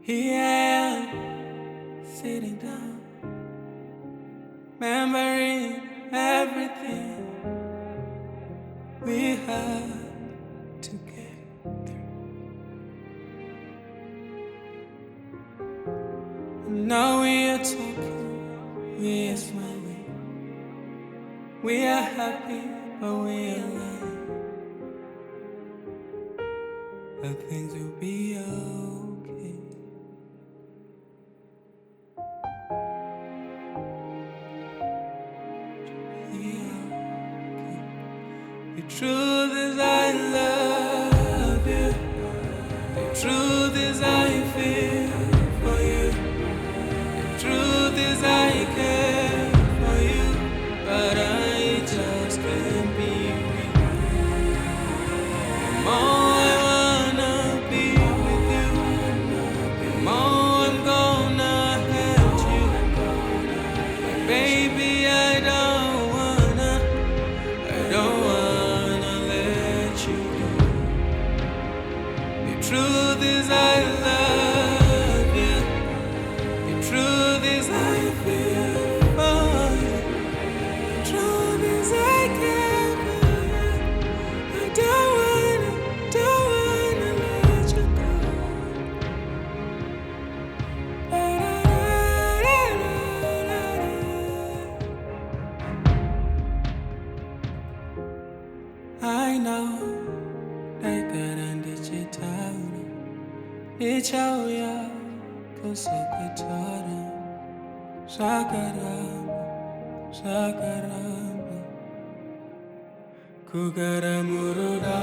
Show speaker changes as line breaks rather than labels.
Here I am, sitting down, remembering everything we had together. And now we are talking, we are smiling, we are happy, but we are lying. But things will be okay. The truth is I love you. The truth is I feel for you. The truth is I care for you. But I just can't be with you. The more I wanna be with you, the more I'm gonna hurt you. But baby, I don't wanna let you go. The truth is I love you. The truth is I feel for you. The truth is I care for you. I don't wanna let you go. I know they couldn't digital. It's how ya kusakatara. Sakaramba, sakaramba. Kugaramurura.